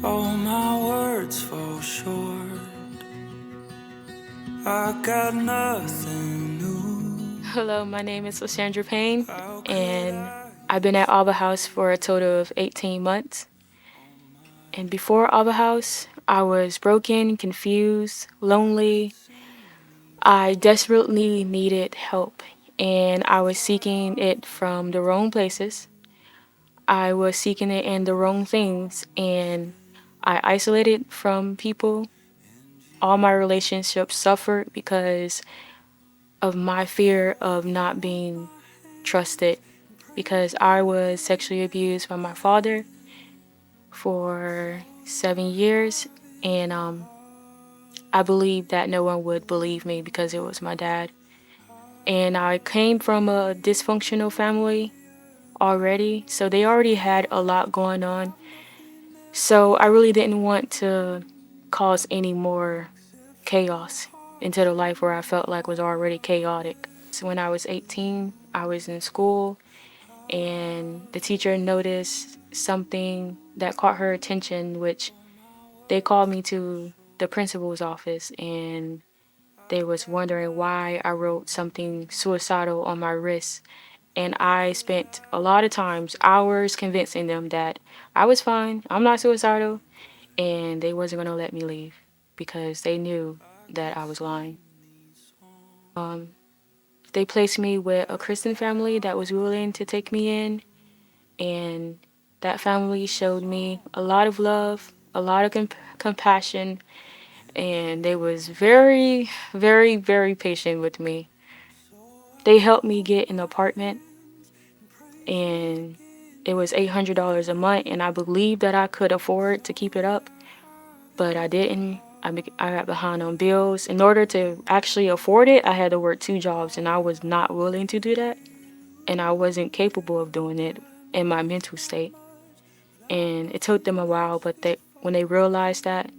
All my words fall short. I got nothing new. Hello, my name is Sandra Payne, How could and I I've been at Abba House for a total of 18 months. And before Abba House, I was broken, confused, lonely. I desperately needed help, and I was seeking it from the wrong places. I was seeking it in the wrong things, and I isolated from people. All my relationships suffered because of my fear of not being trusted, because I was sexually abused by my father for 7 years, and I believed that no one would believe me because it was my dad. And I came from a dysfunctional family already, so they already had a lot going on. So I really didn't want to cause any more chaos into the life where I felt like was already chaotic. So when I was 18, I was in school and the teacher noticed something that caught her attention, which they called me to the principal's office, and they was wondering why I wrote something suicidal on my wrist. And I spent a lot of times, hours, convincing them that I was fine, I'm not suicidal, and they wasn't going to let me leave because they knew that I was lying. They placed me with a Christian family that was willing to take me in, and that family showed me a lot of love, a lot of compassion, and they was very, very, very patient with me. They helped me get an apartment, and it was $800 a month, and I believed that I could afford to keep it up, but I didn't. I got behind on bills. In order to actually afford it, I had to work two jobs, and I was not willing to do that, and I wasn't capable of doing it in my mental state. And it took them a while, but when they realized that,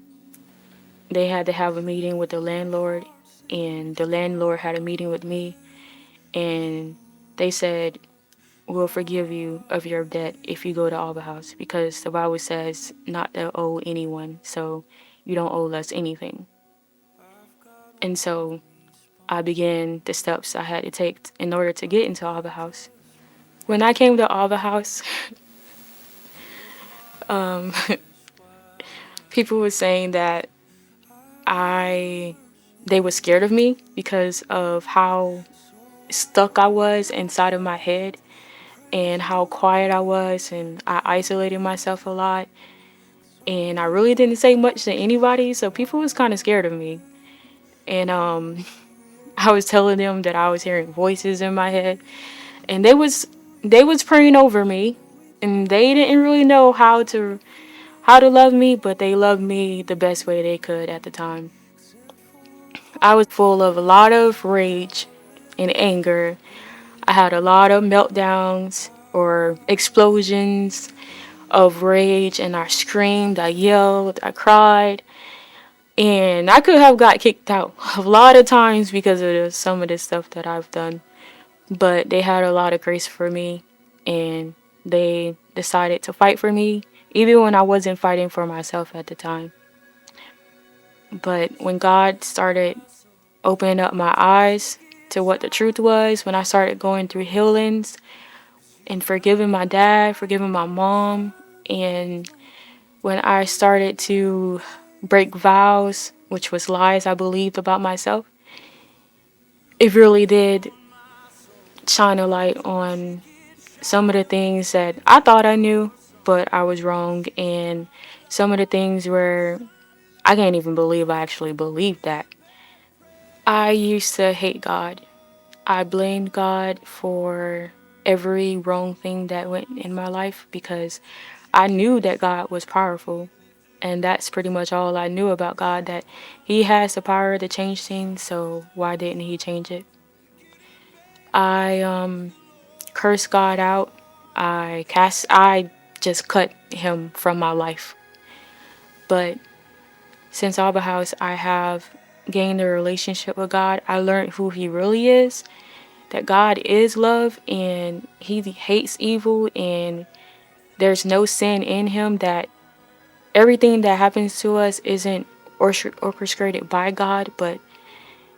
they had to have a meeting with the landlord, and the landlord had a meeting with me, and they said, "We'll forgive you of your debt if you go to Abba House, because the Bible says not to owe anyone, so you don't owe us anything." And so I began the steps I had to take in order to get into Abba House. When I came to Abba House, people were saying that I they were scared of me because of how stuck I was inside of my head and how quiet I was, and I isolated myself a lot, and I really didn't say much to anybody, so people was kind of scared of me. And I was telling them that I was hearing voices in my head, and they was praying over me, and they didn't really know how to love me, but they loved me the best way they could at the time. I was full of a lot of rage and anger. I had a lot of meltdowns or explosions of rage, and I screamed, I yelled, I cried, and I could have got kicked out a lot of times because of some of the stuff that I've done. But they had a lot of grace for me, and they decided to fight for me even when I wasn't fighting for myself at the time. But when God started opening up my eyes to what the truth was, when I started going through healings and forgiving my dad, forgiving my mom, and when I started to break vows, which was lies I believed about myself, it really did shine a light on some of the things that I thought I knew, but I was wrong, and some of the things where I can't even believe I actually believed that. I used to hate God. I blamed God for every wrong thing that went in my life because I knew that God was powerful. And that's pretty much all I knew about God, that He has the power to change things, so why didn't He change it? I cursed God out. I just cut Him from my life. But since Abba House, I have gained a relationship with God. I learned who He really is, that God is love and He hates evil, and there's no sin in Him that everything that happens to us isn't orchestrated by God, but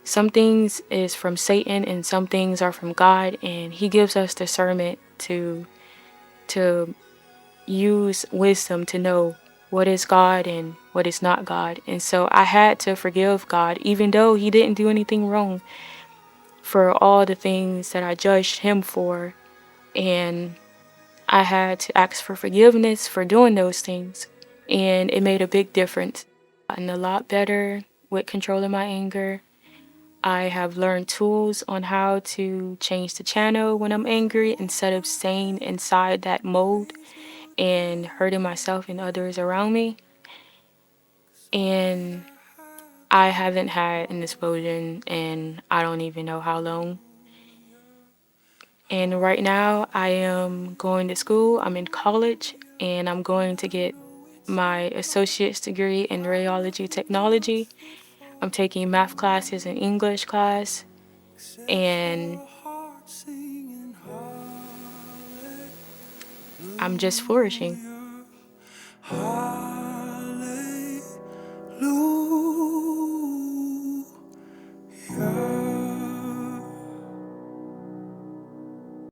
some things is from Satan and some things are from God, and he gives us discernment to use wisdom to know what is God and what is not God. And so I had to forgive God, even though he didn't do anything wrong, for all the things that I judged him for. And I had to ask for forgiveness for doing those things. And it made a big difference. And a lot better with controlling my anger. I have learned tools on how to change the channel when I'm angry instead of staying inside that mode and hurting myself and others around me. And I haven't had an explosion in I don't even know how long. And right now I am going to school. I'm in college and I'm going to get my associate's degree in radiology technology. I'm taking math classes and English class, and I'm just flourishing.